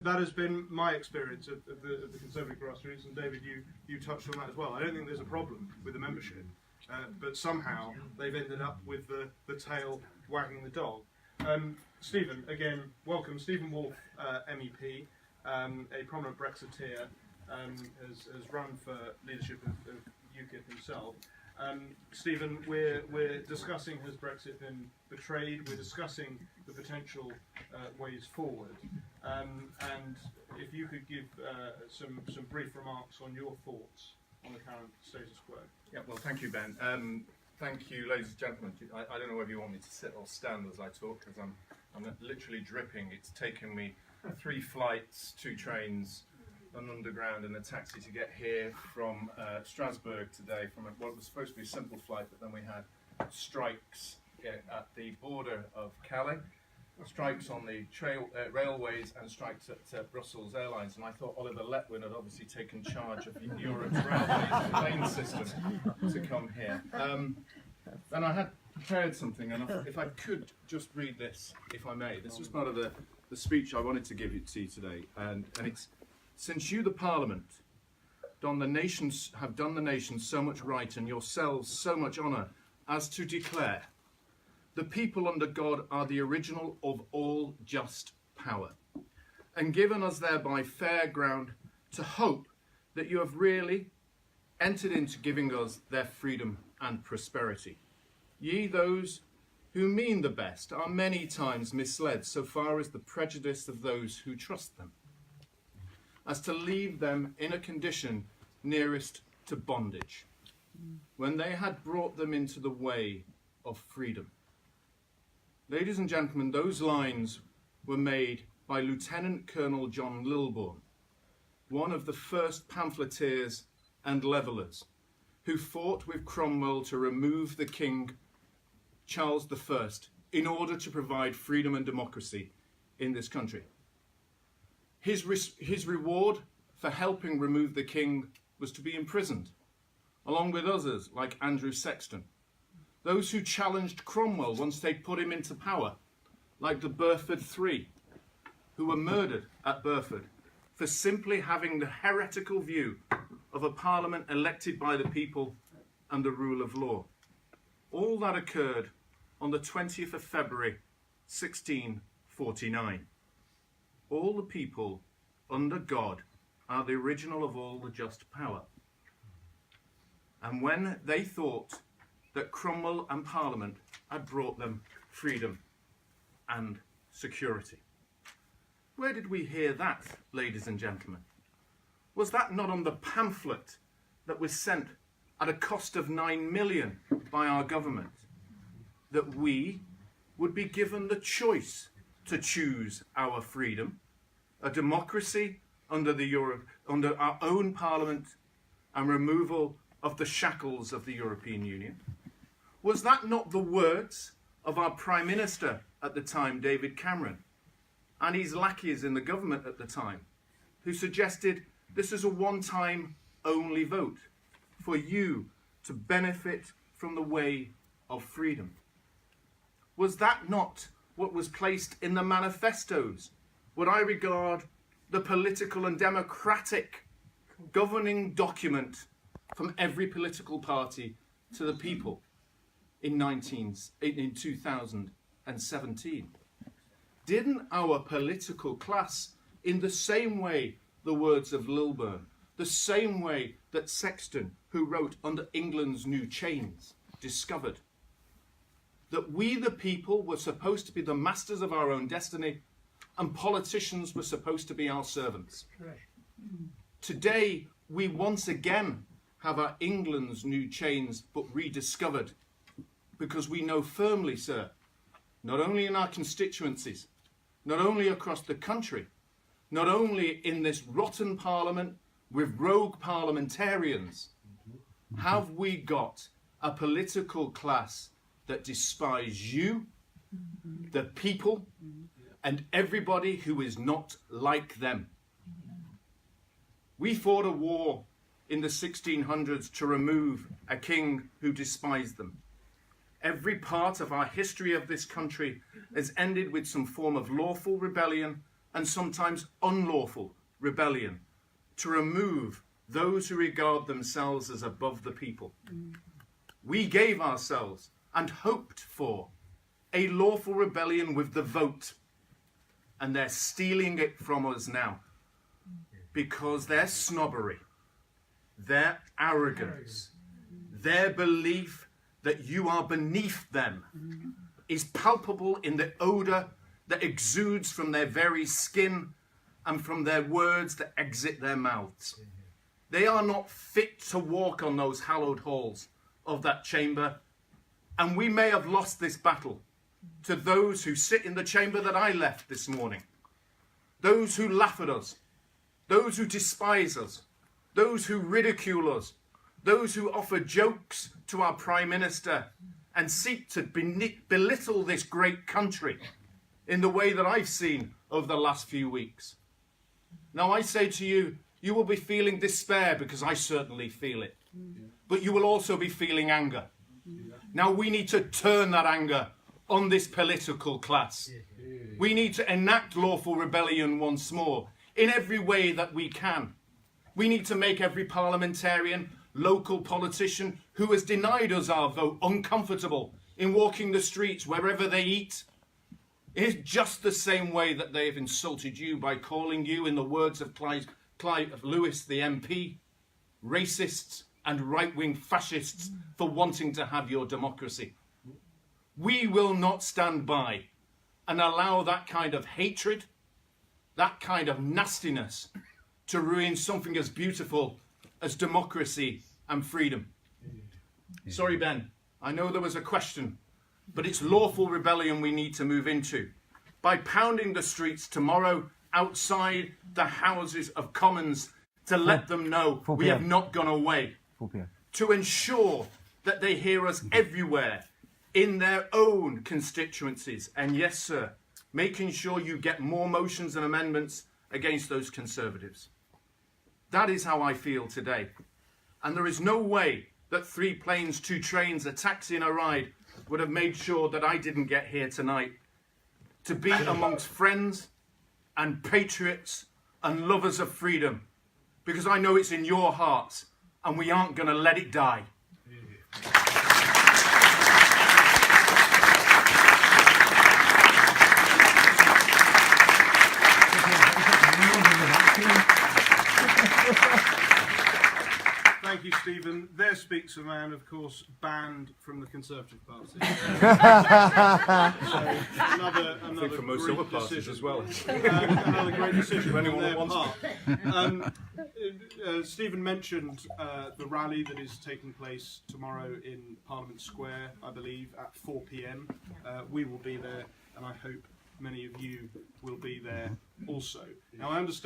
that has been my experience of the Conservative grassroots, and David, you touched on that as well. I don't think there's a problem with the membership, but somehow they've ended up with the tail wagging the dog. Stephen, again, welcome. Stephen Wolfe, MEP, a prominent Brexiteer, has run for leadership of UKIP himself. Stephen, we're discussing, has Brexit been betrayed? We're discussing the potential ways forward. And if you could give some brief remarks on your thoughts on the current status quo. Yeah, well, thank you, Ben. Thank you, ladies and gentlemen. I don't know whether you want me to sit or stand as I talk, because I'm literally dripping. It's taken me 3 flights, 2 trains, an underground and a taxi to get here from Strasbourg today, from what was supposed to be a simple flight, but then we had strikes at the border of Calais, strikes on the railways, and strikes at Brussels Airlines. And I thought Oliver Letwin had obviously taken charge of Europe's railways and plane system to come here. And I had prepared something, and if I could just read this, if I may. This was part of the speech I wanted to give to you today, and it's: since you, the Parliament, have done the nation so much right and yourselves so much honour as to declare, the people under God are the original of all just power, and given us thereby fair ground to hope that you have really entered into giving us their freedom and prosperity. Ye, those who mean the best, are many times misled so far as the prejudice of those who trust them, as to leave them in a condition nearest to bondage, when they had brought them into the way of freedom. Ladies and gentlemen, those lines were made by Lieutenant Colonel John Lilburne, one of the first pamphleteers and levellers, who fought with Cromwell to remove the King Charles I in order to provide freedom and democracy in this country. His reward for helping remove the king was to be imprisoned, along with others like Andrew Sexton. Those who challenged Cromwell once they put him into power, like the Burford Three, who were murdered at Burford for simply having the heretical view of a parliament elected by the people and the rule of law. All that occurred on the 20th of February, 1649. All the people under God are the original of all the just power. And when they thought that Cromwell and Parliament had brought them freedom and security. Where did we hear that, ladies and gentlemen? Was that not on the pamphlet that was sent at a cost of 9 million by our government, that we would be given the choice to choose our freedom, a democracy under our own Parliament, and removal of the shackles of the European Union? Was that not the words of our Prime Minister at the time, David Cameron, and his lackeys in the government at the time, who suggested this is a one-time only vote for you to benefit from the way of freedom? Was that not what was placed in the manifestos, what I regard the political and democratic governing document from every political party to the people in 2017? Didn't our political class, in the same way the words of Lilburne, the same way that Sexton, who wrote Under England's New Chains, discovered, that we the people were supposed to be the masters of our own destiny and politicians were supposed to be our servants? Right. Today, we once again have our England's New Chains but rediscovered, because we know firmly, sir, not only in our constituencies, not only across the country, not only in this rotten parliament with rogue parliamentarians, have we got a political class that despise you, the people, and everybody who is not like them. We fought a war in the 1600s to remove a king who despised them. Every part of our history of this country has ended with some form of lawful rebellion and sometimes unlawful rebellion to remove those who regard themselves as above the people. We gave ourselves and hoped for a lawful rebellion with the vote, and they're stealing it from us now because their snobbery, their arrogance, their belief that you are beneath them is palpable in the odour that exudes from their very skin and from their words that exit their mouths. They are not fit to walk on those hallowed halls of that chamber, and we may have lost this battle to those who sit in the chamber that I left this morning, those who laugh at us, those who despise us, those who ridicule us, those who offer jokes to our Prime Minister and seek to belittle this great country in the way that I've seen over the last few weeks. Now I say to you, you will be feeling despair because I certainly feel it. But you will also be feeling anger. Now we need to turn that anger on this political class. We need to enact lawful rebellion once more in every way that we can. We need to make every parliamentarian, local politician who has denied us our vote uncomfortable in walking the streets wherever they eat. It is just the same way that they have insulted you by calling you, in the words of Clive Lewis, the MP, racists and right-wing fascists for wanting to have your democracy. We will not stand by and allow that kind of hatred, that kind of nastiness to ruin something as beautiful as democracy and freedom. Sorry, Ben, I know there was a question, but it's lawful rebellion we need to move into. By pounding the streets tomorrow outside the Houses of Commons to let them know we have not gone away. To ensure that they hear us everywhere in their own constituencies. And yes, sir, making sure you get more motions and amendments against those Conservatives. That is how I feel today. And there is no way that 3 planes, 2 trains, a taxi and a ride would have made sure that I didn't get here tonight to be amongst friends and patriots and lovers of freedom, because I know it's in your hearts and we aren't going to let it die. Thank you, Stephen. There speaks a man, of course, banned from the Conservative Party. So another for most great other parties decision as well. Another great decision For anyone on that their wants part. Stephen mentioned the rally that is taking place tomorrow in Parliament Square, I believe, at 4 p.m. We will be there, and I hope many of you will be there also. Now, I understand